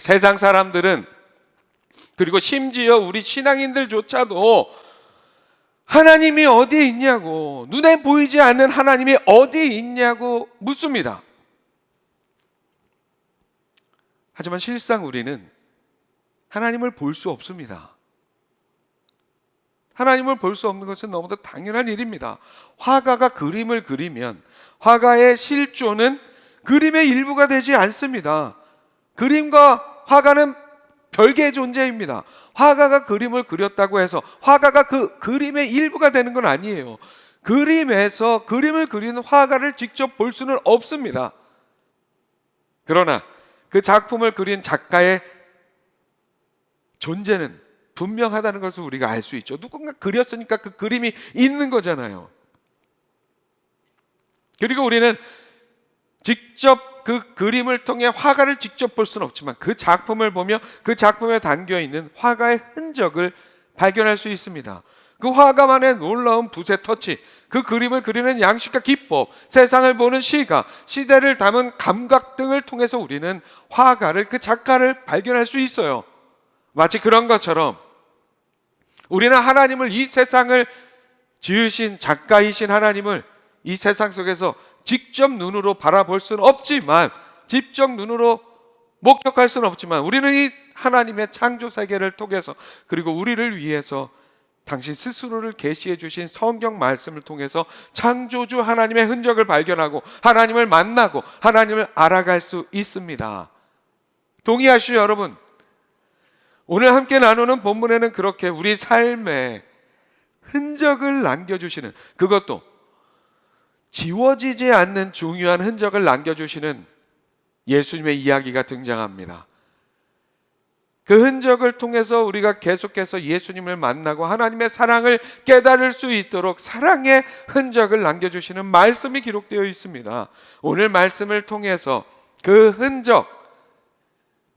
세상 사람들은, 그리고 심지어 우리 신앙인들조차도 하나님이 어디에 있냐고, 눈에 보이지 않는 하나님이 어디에 있냐고 묻습니다. 하지만 실상 우리는 하나님을 볼 수 없습니다. 하나님을 볼 수 없는 것은 너무도 당연한 일입니다. 화가가 그림을 그리면 화가의 실존은 그림의 일부가 되지 않습니다. 그림과 화가는 별개의 존재입니다. 화가가 그림을 그렸다고 해서 화가가 그 그림의 일부가 되는 건 아니에요. 그림에서 그림을 그리는 화가를 직접 볼 수는 없습니다. 그러나 그 작품을 그린 작가의 존재는 분명하다는 것을 우리가 알 수 있죠. 누군가 그렸으니까 그 그림이 있는 거잖아요. 그리고 우리는 직접 그 그림을 통해 화가를 직접 볼 수는 없지만 그 작품을 보며 그 작품에 담겨 있는 화가의 흔적을 발견할 수 있습니다. 그 화가만의 놀라운 붓의 터치, 그 그림을 그리는 양식과 기법, 세상을 보는 시각, 시대를 담은 감각 등을 통해서 우리는 화가를, 그 작가를 발견할 수 있어요. 마치 그런 것처럼 우리는 하나님을, 이 세상을 지으신 작가이신 하나님을 이 세상 속에서 직접 눈으로 바라볼 수는 없지만, 직접 눈으로 목격할 수는 없지만, 우리는 이 하나님의 창조 세계를 통해서, 그리고 우리를 위해서 당신 스스로를 계시해 주신 성경 말씀을 통해서 창조주 하나님의 흔적을 발견하고 하나님을 만나고 하나님을 알아갈 수 있습니다. 동의하시죠, 여러분? 오늘 함께 나누는 본문에는 그렇게 우리 삶에 흔적을 남겨주시는, 그것도 지워지지 않는 중요한 흔적을 남겨주시는 예수님의 이야기가 등장합니다. 그 흔적을 통해서 우리가 계속해서 예수님을 만나고 하나님의 사랑을 깨달을 수 있도록 사랑의 흔적을 남겨주시는 말씀이 기록되어 있습니다. 오늘 말씀을 통해서 그 흔적,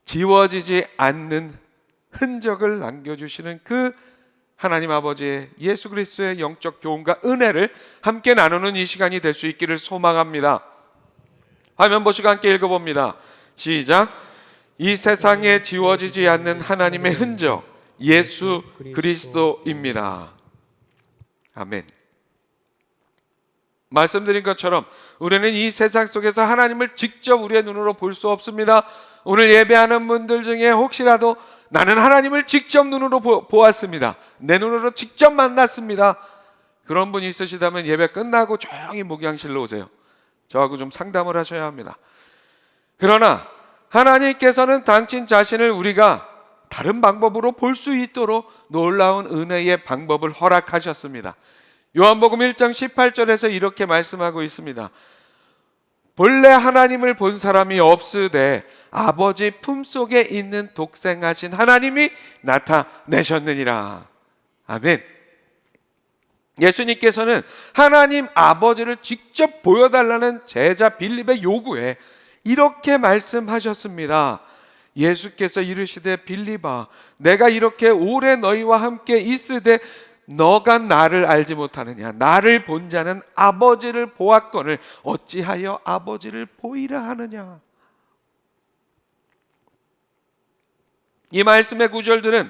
지워지지 않는 흔적을 남겨주시는 그 하나님 아버지의 예수 그리스도의 영적 교훈과 은혜를 함께 나누는 이 시간이 될 수 있기를 소망합니다. 화면 보시고 함께 읽어봅니다. 시작. 이 세상에 지워지지 않는 하나님의 흔적, 예수 그리스도입니다. 아멘. 말씀드린 것처럼 우리는 이 세상 속에서 하나님을 직접 우리의 눈으로 볼 수 없습니다. 오늘 예배하는 분들 중에 혹시라도 나는 하나님을 직접 눈으로 보았습니다, 내 눈으로 직접 만났습니다, 그런 분이 있으시다면 예배 끝나고 조용히 목양실로 오세요. 저하고 좀 상담을 하셔야 합니다. 그러나 하나님께서는 당신 자신을 우리가 다른 방법으로 볼 수 있도록 놀라운 은혜의 방법을 허락하셨습니다. 요한복음 1장 18절에서 이렇게 말씀하고 있습니다. 본래 하나님을 본 사람이 없으되 아버지 품속에 있는 독생하신 하나님이 나타내셨느니라. 아멘. 예수님께서는 하나님 아버지를 직접 보여달라는 제자 빌립의 요구에 이렇게 말씀하셨습니다. 예수께서 이르시되 빌립아, 내가 이렇게 오래 너희와 함께 있으되 너가 나를 알지 못하느냐? 나를 본 자는 아버지를 보았거늘 어찌하여 아버지를 보이라 하느냐? 이 말씀의 구절들은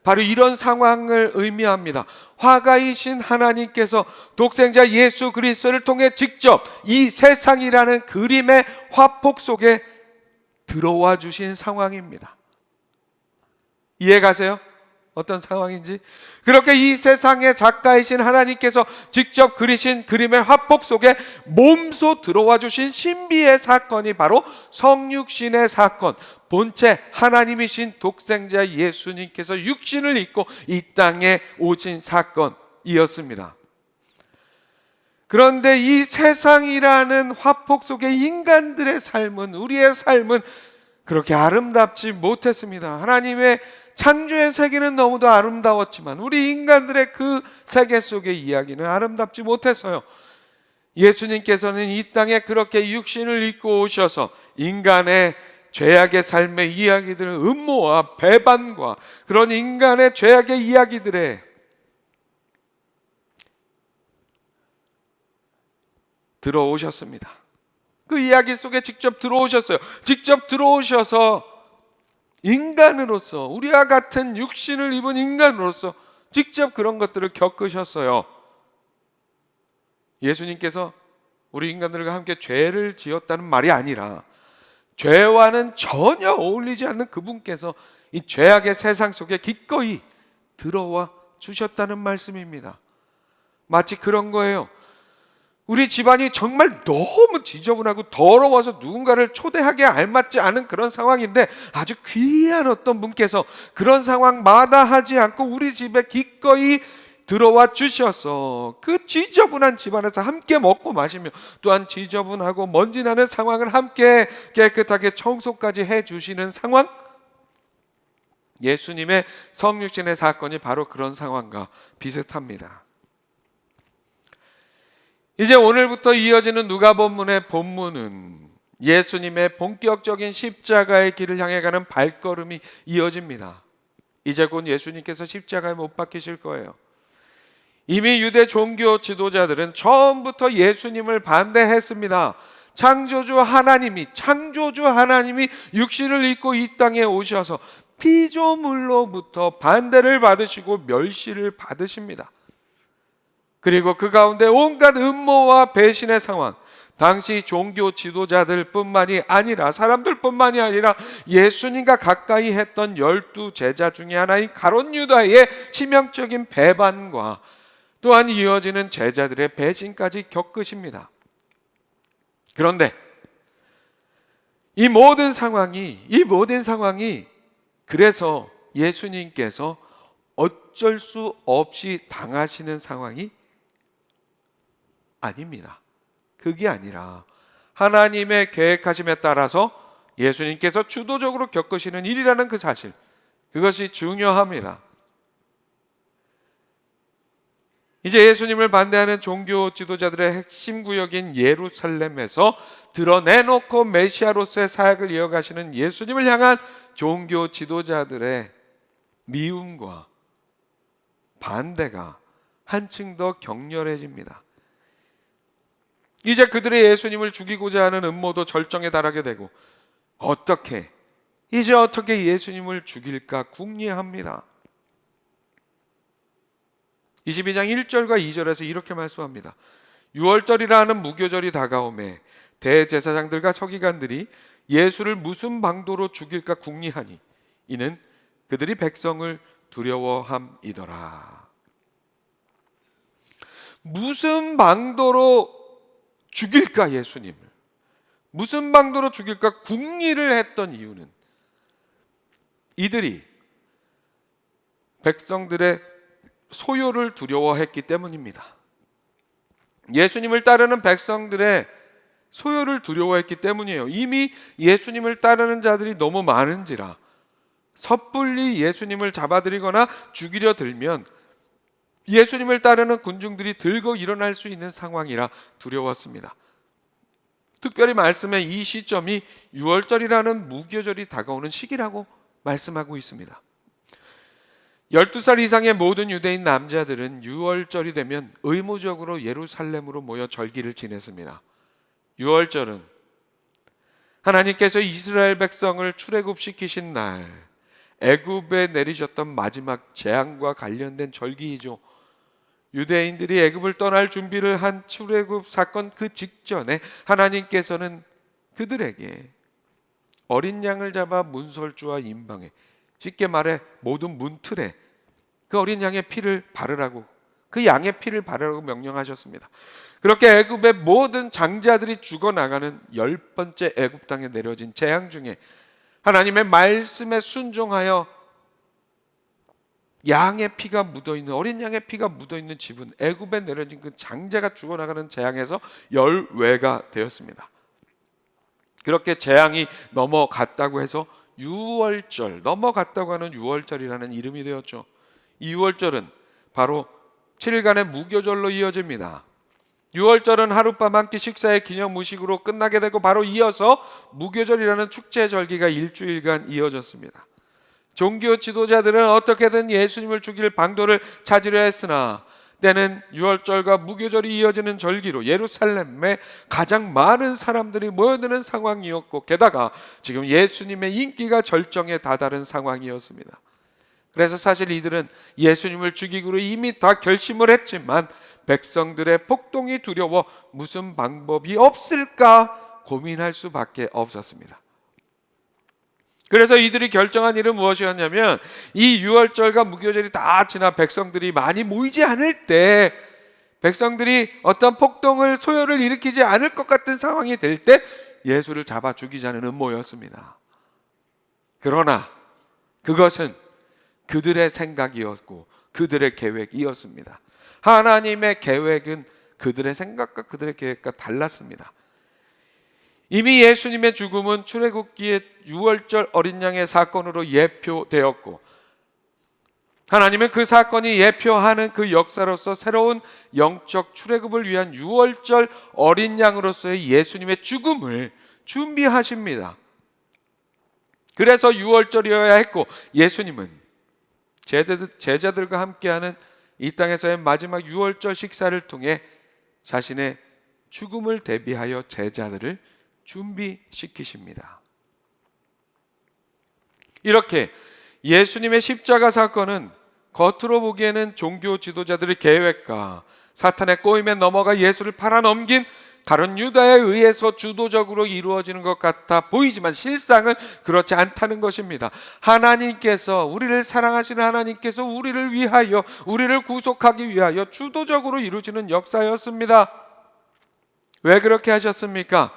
바로 이런 상황을 의미합니다. 화가이신 하나님께서 독생자 예수 그리스도를 통해 직접 이 세상이라는 그림의 화폭 속에 들어와 주신 상황입니다. 이해가세요? 어떤 상황인지? 그렇게 이 세상의 작가이신 하나님께서 직접 그리신 그림의 화폭 속에 몸소 들어와 주신 신비의 사건이 바로 성육신의 사건, 본체 하나님이신 독생자 예수님께서 육신을 입고 이 땅에 오신 사건이었습니다. 그런데 이 세상이라는 화폭 속에 인간들의 삶은, 우리의 삶은 그렇게 아름답지 못했습니다. 하나님의 창조의 세계는 너무도 아름다웠지만 우리 인간들의 그 세계 속의 이야기는 아름답지 못했어요. 예수님께서는 이 땅에 그렇게 육신을 입고 오셔서 인간의 죄악의 삶의 이야기들을, 음모와 배반과 그런 인간의 죄악의 이야기들에 들어오셨습니다. 그 이야기 속에 직접 들어오셨어요. 직접 들어오셔서 인간으로서, 우리와 같은 육신을 입은 인간으로서 직접 그런 것들을 겪으셨어요. 예수님께서 우리 인간들과 함께 죄를 지었다는 말이 아니라 죄와는 전혀 어울리지 않는 그분께서 이 죄악의 세상 속에 기꺼이 들어와 주셨다는 말씀입니다. 마치 그런 거예요. 우리 집안이 정말 너무 지저분하고 더러워서 누군가를 초대하기에 알맞지 않은 그런 상황인데 아주 귀한 어떤 분께서 그런 상황 마다하지 않고 우리 집에 기꺼이 들어와 주셔서 그 지저분한 집안에서 함께 먹고 마시며 또한 지저분하고 먼지 나는 상황을 함께 깨끗하게 청소까지 해주시는 상황, 예수님의 성육신의 사건이 바로 그런 상황과 비슷합니다. 이제 오늘부터 이어지는 누가복음의 본문은 예수님의 본격적인 십자가의 길을 향해 가는 발걸음이 이어집니다. 이제 곧 예수님께서 십자가에 못 박히실 거예요. 이미 유대 종교 지도자들은 처음부터 예수님을 반대했습니다. 창조주 하나님이 육신을 입고 이 땅에 오셔서 피조물로부터 반대를 받으시고 멸시를 받으십니다. 그리고 그 가운데 온갖 음모와 배신의 상황, 당시 종교 지도자들뿐만이 아니라 사람들뿐만이 아니라 예수님과 가까이 했던 12 제자 중에 하나인 가룟 유다의 치명적인 배반과 또한 이어지는 제자들의 배신까지 겪으십니다. 그런데 이 모든 상황이 그래서 예수님께서 어쩔 수 없이 당하시는 상황이 아닙니다. 그게 아니라 하나님의 계획하심에 따라서 예수님께서 주도적으로 겪으시는 일이라는 그 사실, 그것이 중요합니다. 이제 예수님을 반대하는 종교 지도자들의 핵심 구역인 예루살렘에서 드러내놓고 메시아로서의 사역을 이어가시는 예수님을 향한 종교 지도자들의 미움과 반대가 한층 더 격렬해집니다. 이제 그들의 예수님을 죽이고자 하는 음모도 절정에 달하게 되고 어떻게 예수님을 죽일까 궁리합니다. 22장 1절과 2절에서 이렇게 말씀합니다. 유월절이라 하는 무교절이 다가오매 대제사장들과 서기관들이 예수를 무슨 방도로 죽일까 궁리하니 이는 그들이 백성을 두려워함이더라. 무슨 방도로 죽일까, 예수님을 무슨 방도로 죽일까 궁리를 했던 이유는 이들이 백성들의 소요를 두려워했기 때문입니다. 예수님을 따르는 백성들의 소요를 두려워했기 때문이에요. 이미 예수님을 따르는 자들이 너무 많은지라 섣불리 예수님을 잡아들이거나 죽이려 들면 예수님을 따르는 군중들이 들고 일어날 수 있는 상황이라 두려웠습니다. 특별히 말씀의 이 시점이 유월절이라는 무교절이 다가오는 시기라고 말씀하고 있습니다. 12살 이상의 모든 유대인 남자들은 유월절이 되면 의무적으로 예루살렘으로 모여 절기를 지냈습니다. 유월절은 하나님께서 이스라엘 백성을 출애굽시키신 날 애굽에 내리셨던 마지막 재앙과 관련된 절기이죠. 유대인들이 애굽을 떠날 준비를 한 출애굽 사건 그 직전에 하나님께서는 그들에게 어린 양을 잡아 문설주와 임방에, 쉽게 말해 모든 문틀에 그 어린 양의 피를 바르라고, 그 양의 피를 바르라고 명령하셨습니다. 그렇게 애굽의 모든 장자들이 죽어나가는 10번째 애굽 땅에 내려진 재앙 중에 하나님의 말씀에 순종하여 양의 피가 묻어있는, 어린 양의 피가 묻어있는 집은 애굽에 내려진 그 장자가 죽어나가는 재앙에서 열외가 되었습니다. 그렇게 재앙이 넘어갔다고 해서 유월절, 넘어갔다고 하는 유월절이라는 이름이 되었죠. 이 유월절은 바로 7일간의 무교절로 이어집니다. 유월절은 하룻밤 한 끼 식사의 기념무식으로 끝나게 되고 바로 이어서 무교절이라는 축제 절기가 일주일간 이어졌습니다. 종교 지도자들은 어떻게든 예수님을 죽일 방도를 찾으려 했으나 때는 유월절과 무교절이 이어지는 절기로 예루살렘에 가장 많은 사람들이 모여드는 상황이었고, 게다가 지금 예수님의 인기가 절정에 다다른 상황이었습니다. 그래서 사실 이들은 예수님을 죽이기로 이미 다 결심을 했지만 백성들의 폭동이 두려워 무슨 방법이 없을까 고민할 수밖에 없었습니다. 그래서 이들이 결정한 일은 무엇이었냐면, 이 유월절과 무교절이 다 지나 백성들이 많이 모이지 않을 때, 백성들이 어떤 폭동을 소요를 일으키지 않을 것 같은 상황이 될 때 예수를 잡아 죽이자는 음모였습니다. 그러나 그것은 그들의 생각이었고 그들의 계획이었습니다. 하나님의 계획은 그들의 생각과 그들의 계획과 달랐습니다. 이미 예수님의 죽음은 출애굽기의 유월절 어린 양의 사건으로 예표되었고, 하나님은 그 사건이 예표하는 그 역사로서 새로운 영적 출애굽을 위한 유월절 어린 양으로서의 예수님의 죽음을 준비하십니다. 그래서 유월절이어야 했고, 예수님은 제자들과 함께하는 이 땅에서의 마지막 유월절 식사를 통해 자신의 죽음을 대비하여 제자들을 준비시키십니다. 이렇게 예수님의 십자가 사건은 겉으로 보기에는 종교 지도자들의 계획과 사탄의 꼬임에 넘어가 예수를 팔아넘긴 가룟 유다에 의해서 주도적으로 이루어지는 것 같아 보이지만 실상은 그렇지 않다는 것입니다. 하나님께서, 우리를 사랑하시는 하나님께서 우리를 위하여, 우리를 구속하기 위하여 주도적으로 이루어지는 역사였습니다. 왜 그렇게 하셨습니까?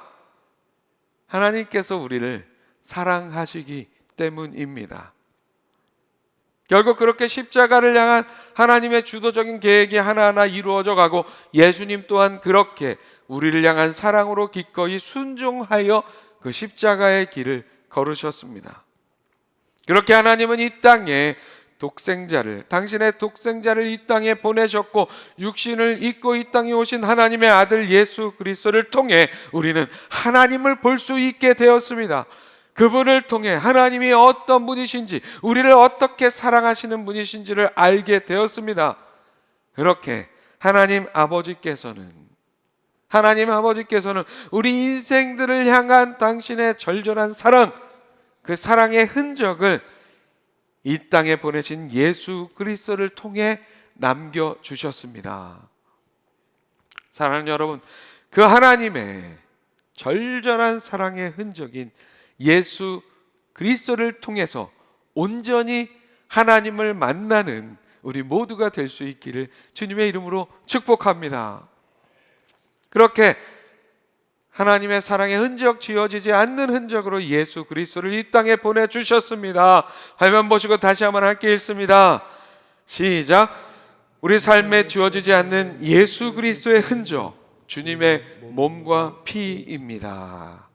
하나님께서 우리를 사랑하시기 때문입니다. 결국 그렇게 십자가를 향한 하나님의 주도적인 계획이 하나하나 이루어져 가고, 예수님 또한 그렇게 우리를 향한 사랑으로 기꺼이 순종하여 그 십자가의 길을 걸으셨습니다. 그렇게 하나님은 이 땅에 당신의 독생자를 이 땅에 보내셨고, 육신을 입고 이 땅에 오신 하나님의 아들 예수 그리스도를 통해 우리는 하나님을 볼 수 있게 되었습니다. 그분을 통해 하나님이 어떤 분이신지, 우리를 어떻게 사랑하시는 분이신지를 알게 되었습니다. 그렇게 하나님 아버지께서는 우리 인생들을 향한 당신의 절절한 사랑, 그 사랑의 흔적을 이 땅에 보내신 예수 그리스도를 통해 남겨주셨습니다. 사랑하는 여러분, 그 하나님의 절절한 사랑의 흔적인 예수 그리스도를 통해서 온전히 하나님을 만나는 우리 모두가 될 수 있기를 주님의 이름으로 축복합니다. 그렇게 하나님의 사랑의 흔적, 지워지지 않는 흔적으로 예수 그리스도를 이 땅에 보내주셨습니다. 화면 보시고 다시 한번 함께 읽습니다. 시작. 우리 삶에 지워지지 않는 예수 그리스도의 흔적, 주님의 몸과 피입니다.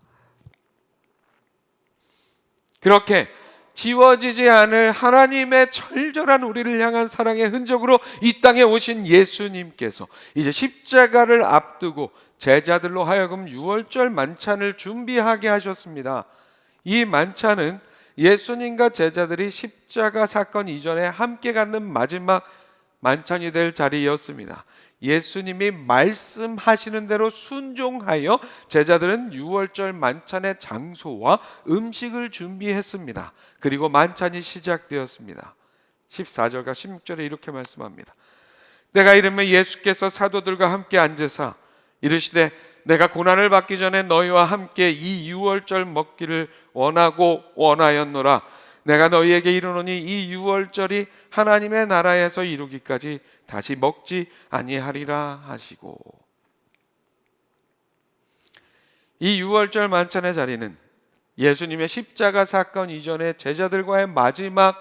그렇게 지워지지 않을 하나님의 절절한 우리를 향한 사랑의 흔적으로 이 땅에 오신 예수님께서 이제 십자가를 앞두고 제자들로 하여금 유월절 만찬을 준비하게 하셨습니다. 이 만찬은 예수님과 제자들이 십자가 사건 이전에 함께 갖는 마지막 만찬이 될 자리였습니다. 예수님이 말씀하시는 대로 순종하여 제자들은 유월절 만찬의 장소와 음식을 준비했습니다. 그리고 만찬이 시작되었습니다. 14절과 16절에 이렇게 말씀합니다. 내가 이르매 예수께서 사도들과 함께 앉으사 이르시되 내가 고난을 받기 전에 너희와 함께 이 유월절 먹기를 원하였노라. 내가 너희에게 이르노니 이 유월절이 하나님의 나라에서 이루기까지 다시 먹지 아니하리라 하시고. 이 유월절 만찬의 자리는 예수님의 십자가 사건 이전에 제자들과의 마지막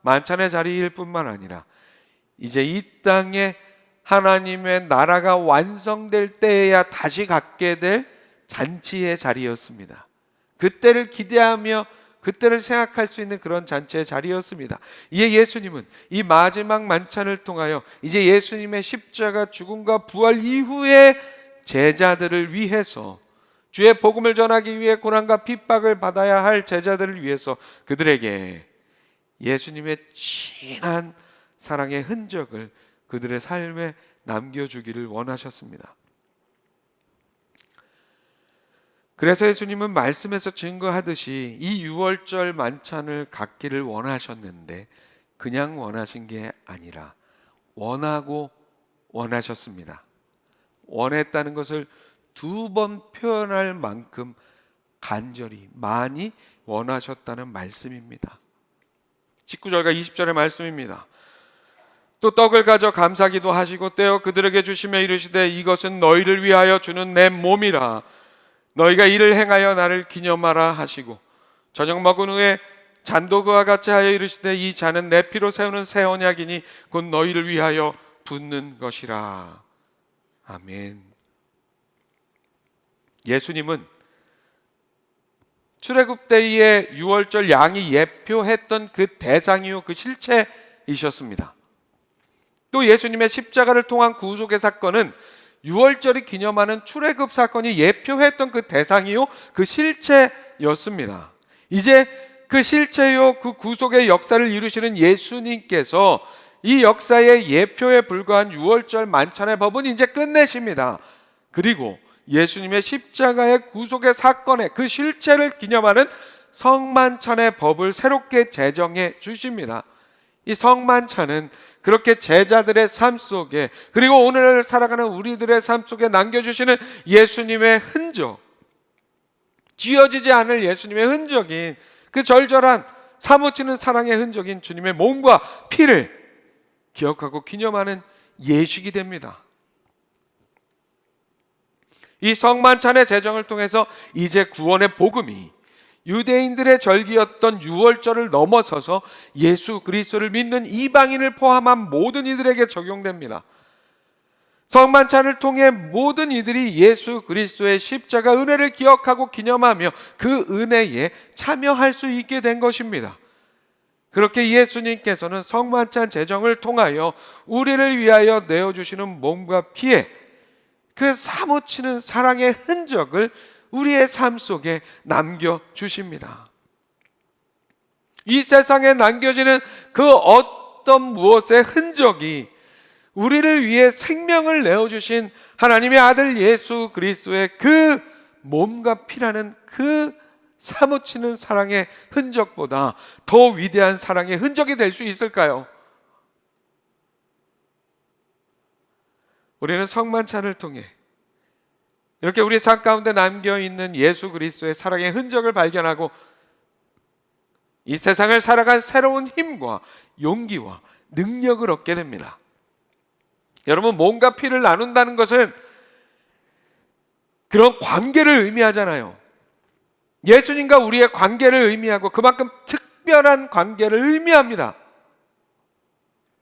만찬의 자리일 뿐만 아니라 이제 이 땅에 하나님의 나라가 완성될 때에야 다시 갖게 될 잔치의 자리였습니다. 그때를 기대하며 그때를 생각할 수 있는 그런 잔치의 자리였습니다. 이에 예수님은 이 마지막 만찬을 통하여 이제 예수님의 십자가 죽음과 부활 이후에 제자들을 위해서, 주의 복음을 전하기 위해 고난과 핍박을 받아야 할 제자들을 위해서 그들에게 예수님의 진한 사랑의 흔적을 그들의 삶에 남겨주기를 원하셨습니다. 그래서 예수님은 말씀에서 증거하듯이 이 유월절 만찬을 갖기를 원하셨는데 그냥 원하신 게 아니라 원하고 원하셨습니다. 원했다는 것을 2번 표현할 만큼 간절히 많이 원하셨다는 말씀입니다. 19절과 20절의 말씀입니다. 또 떡을 가져 감사기도 하시고 떼어 그들에게 주시며 이르시되 이것은 너희를 위하여 주는 내 몸이라. 너희가 이를 행하여 나를 기념하라 하시고 저녁 먹은 후에 잔도 그와 같이 하여 이르시되 이 잔은 내 피로 세우는 새 언약이니 곧 너희를 위하여 붓는 것이라. 아멘. 예수님은 출애굽 때의 유월절 양이 예표했던 그 대상이요 그 실체이셨습니다. 또 예수님의 십자가를 통한 구속의 사건은 유월절이 기념하는 출애굽 사건이 예표했던 그 대상이요 그 실체였습니다. 이제 그 실체요 그 구속의 역사를 이루시는 예수님께서 이 역사의 예표에 불과한 유월절 만찬의 법은 이제 끝내십니다. 그리고 예수님의 십자가의 구속의 사건의 그 실체를 기념하는 성만찬의 법을 새롭게 제정해 주십니다. 이 성만찬은 그렇게 제자들의 삶 속에 그리고 오늘 살아가는 우리들의 삶 속에 남겨주시는 예수님의 흔적, 지워지지 않을 예수님의 흔적인 그 절절한 사무치는 사랑의 흔적인 주님의 몸과 피를 기억하고 기념하는 예식이 됩니다. 이 성만찬의 제정을 통해서 이제 구원의 복음이 유대인들의 절기였던 유월절을 넘어서서 예수 그리스도를 믿는 이방인을 포함한 모든 이들에게 적용됩니다. 성만찬을 통해 모든 이들이 예수 그리스도의 십자가 은혜를 기억하고 기념하며 그 은혜에 참여할 수 있게 된 것입니다. 그렇게 예수님께서는 성만찬 제정을 통하여 우리를 위하여 내어주시는 몸과 피에 그 사무치는 사랑의 흔적을 우리의 삶 속에 남겨주십니다. 이 세상에 남겨지는 그 어떤 무엇의 흔적이 우리를 위해 생명을 내어주신 하나님의 아들 예수 그리스도의 그 몸과 피라는 그 사무치는 사랑의 흔적보다 더 위대한 사랑의 흔적이 될 수 있을까요? 우리는 성만찬을 통해 이렇게 우리 삶 가운데 남겨있는 예수 그리스도의 사랑의 흔적을 발견하고 이 세상을 살아간 새로운 힘과 용기와 능력을 얻게 됩니다. 여러분, 몸과 피를 나눈다는 것은 그런 관계를 의미하잖아요. 예수님과 우리의 관계를 의미하고 그만큼 특별한 관계를 의미합니다.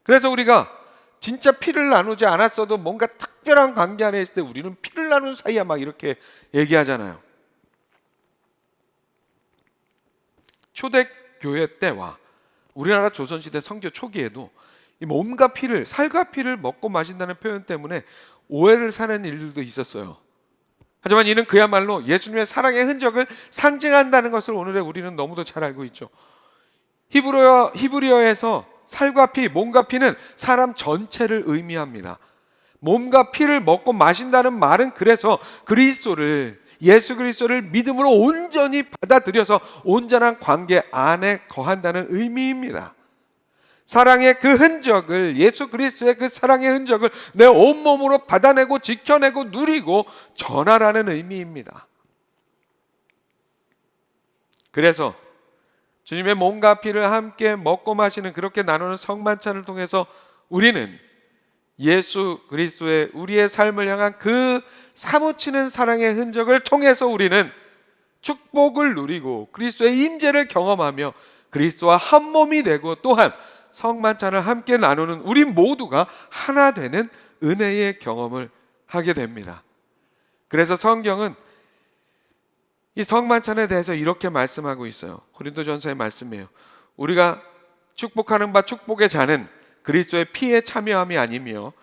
그래서 우리가 진짜 피를 나누지 않았어도 뭔가 특별한 관계 안에 있을 때 우리는 피를 나눈 사이야 막 이렇게 얘기하잖아요. 초대교회 때와 우리나라 조선시대 선교 초기에도 이 몸과 피를, 살과 피를 먹고 마신다는 표현 때문에 오해를 사는 일들도 있었어요. 하지만 이는 그야말로 예수님의 사랑의 흔적을 상징한다는 것을 오늘의 우리는 너무도 잘 알고 있죠. 히브리어에서 살과 피, 몸과 피는 사람 전체를 의미합니다. 몸과 피를 먹고 마신다는 말은 그래서 그리스도를, 예수 그리스도를 믿음으로 온전히 받아들여서 온전한 관계 안에 거한다는 의미입니다. 사랑의 그 흔적을, 예수 그리스도의 그 사랑의 흔적을 내 온몸으로 받아내고 지켜내고 누리고 전하라는 의미입니다. 그래서 주님의 몸과 피를 함께 먹고 마시는, 그렇게 나누는 성만찬을 통해서 우리는 예수 그리스도의 우리의 삶을 향한 그 사무치는 사랑의 흔적을 통해서 우리는 축복을 누리고 그리스도의 임재를 경험하며 그리스도와 한 몸이 되고 또한 성만찬을 함께 나누는 우리 모두가 하나 되는 은혜의 경험을 하게 됩니다. 그래서 성경은 이 성만찬에 대해서 이렇게 말씀하고 있어요. 고린도전서의 말씀이에요. 우리가 축복하는 바 축복의 잔은 그리스도의 피에 참여함이 아니며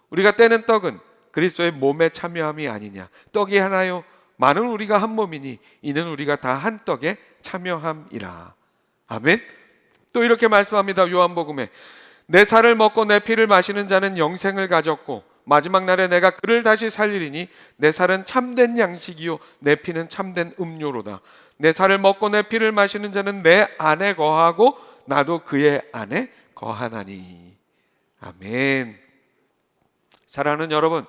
우리가 떼는 떡은 그리스도의 몸에 참여함이 아니냐. 떡이 하나요 많은 우리가 한 몸이니 이는 우리가 다 한 떡에 참여함이라. 아멘. 또 이렇게 말씀합니다. 요한복음에 내 살을 먹고 내 피를 마시는 자는 영생을 가졌고 마지막 날에 내가 그를 다시 살리리니 내 살은 참된 양식이요 내 피는 참된 음료로다. 내 살을 먹고 내 피를 마시는 자는 내 안에 거하고 나도 그의 안에 거하나니. 아멘. 사랑하는 여러분,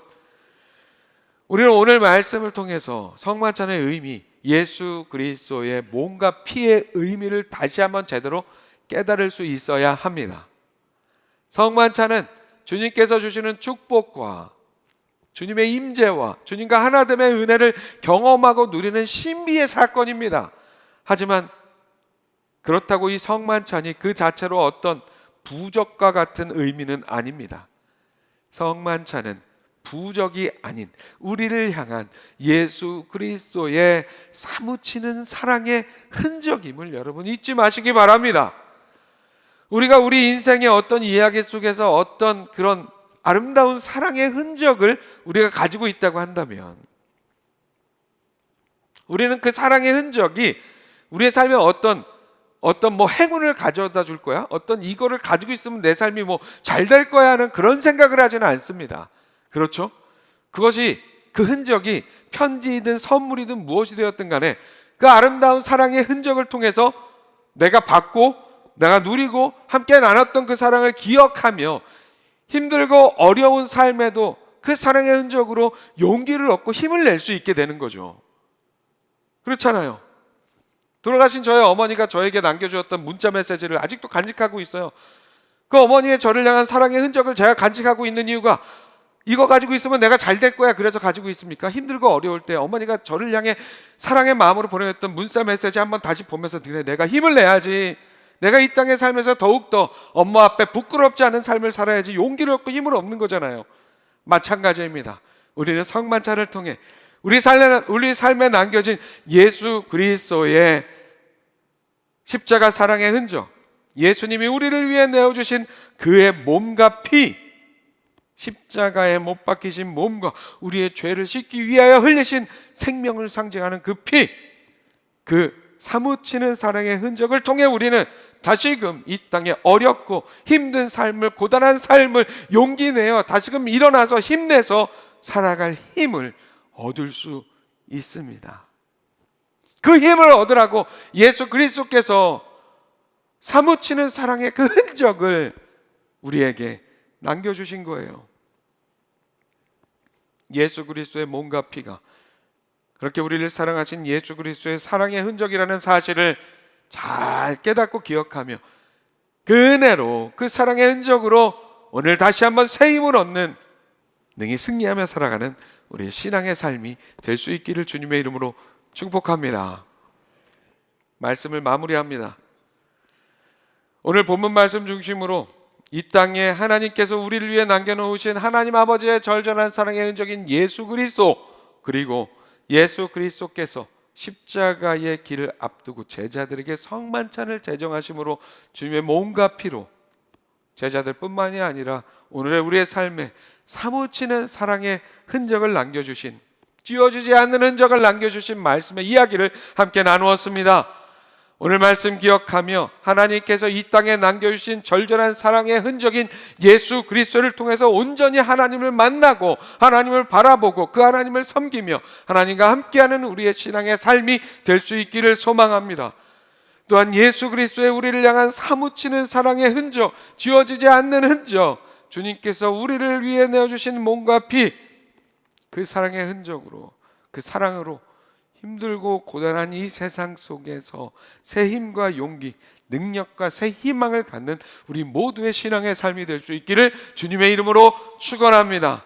우리는 오늘 말씀을 통해서 성만찬의 의미, 예수 그리스도의 몸과 피의 의미를 다시 한번 제대로 깨달을 수 있어야 합니다. 성만찬은 주님께서 주시는 축복과 주님의 임재와 주님과 하나됨의 은혜를 경험하고 누리는 신비의 사건입니다. 하지만 그렇다고 이 성만찬이 그 자체로 어떤 부적과 같은 의미는 아닙니다. 성만찬은 부적이 아닌 우리를 향한 예수 그리스도의 사무치는 사랑의 흔적임을 여러분 잊지 마시기 바랍니다. 우리가 우리 인생의 어떤 이야기 속에서 어떤 그런 아름다운 사랑의 흔적을 우리가 가지고 있다고 한다면 우리는 그 사랑의 흔적이 우리의 삶에 어떤 행운을 가져다 줄 거야? 어떤 이거를 가지고 있으면 내 삶이 잘 될 거야 하는 그런 생각을 하지는 않습니다. 그렇죠? 그것이 그 흔적이 편지이든 선물이든 무엇이 되었든 간에 그 아름다운 사랑의 흔적을 통해서 내가 받고 내가 누리고 함께 나눴던 그 사랑을 기억하며 힘들고 어려운 삶에도 그 사랑의 흔적으로 용기를 얻고 힘을 낼 수 있게 되는 거죠. 그렇잖아요. 돌아가신 저의 어머니가 저에게 남겨주었던 문자 메시지를 아직도 간직하고 있어요. 그 어머니의 저를 향한 사랑의 흔적을 제가 간직하고 있는 이유가 이거 가지고 있으면 내가 잘 될 거야 그래서 가지고 있습니까? 힘들고 어려울 때 어머니가 저를 향해 사랑의 마음으로 보내줬던 문자 메시지 한번 다시 보면서 그래, 내가 힘을 내야지, 내가 이 땅에 살면서 더욱더 엄마 앞에 부끄럽지 않은 삶을 살아야지 용기를 얻고 힘을 얻는 거잖아요. 마찬가지입니다. 우리는 성만찬을 통해 우리 삶에 남겨진 예수 그리스도의 십자가 사랑의 흔적, 예수님이 우리를 위해 내어주신 그의 몸과 피, 십자가에 못 박히신 몸과 우리의 죄를 씻기 위하여 흘리신 생명을 상징하는 그 피, 그 사무치는 사랑의 흔적을 통해 우리는 다시금 이 땅에 어렵고 힘든 삶을, 고단한 삶을 용기 내어 다시금 일어나서 힘내서 살아갈 힘을 얻을 수 있습니다. 그 힘을 얻으라고 예수 그리스도께서 사무치는 사랑의 그 흔적을 우리에게 남겨주신 거예요. 예수 그리스도의 몸과 피가 그렇게 우리를 사랑하신 예수 그리스도의 사랑의 흔적이라는 사실을 잘 깨닫고 기억하며 그 은혜로 그 사랑의 흔적으로 오늘 다시 한번 새 힘을 얻는 능히 승리하며 살아가는 우리의 신앙의 삶이 될 수 있기를 주님의 이름으로 축복합니다. 말씀을 마무리합니다. 오늘 본문 말씀 중심으로 이 땅에 하나님께서 우리를 위해 남겨놓으신 하나님 아버지의 절절한 사랑의 흔적인 예수 그리스도, 그리고 예수 그리스도께서 십자가의 길을 앞두고 제자들에게 성만찬을 제정하심으로 주님의 몸과 피로 제자들뿐만이 아니라 오늘의 우리의 삶에 사무치는 사랑의 흔적을 남겨주신, 지워지지 않는 흔적을 남겨주신 말씀의 이야기를 함께 나누었습니다. 오늘 말씀 기억하며 하나님께서 이 땅에 남겨주신 절절한 사랑의 흔적인 예수 그리스도를 통해서 온전히 하나님을 만나고 하나님을 바라보고 그 하나님을 섬기며 하나님과 함께하는 우리의 신앙의 삶이 될 수 있기를 소망합니다. 또한 예수 그리스도의 우리를 향한 사무치는 사랑의 흔적, 지워지지 않는 흔적, 주님께서 우리를 위해 내어주신 몸과 피, 그 사랑의 흔적으로, 그 사랑으로 힘들고 고단한 이 세상 속에서 새 힘과 용기, 능력과 새 희망을 갖는 우리 모두의 신앙의 삶이 될 수 있기를 주님의 이름으로 축원합니다.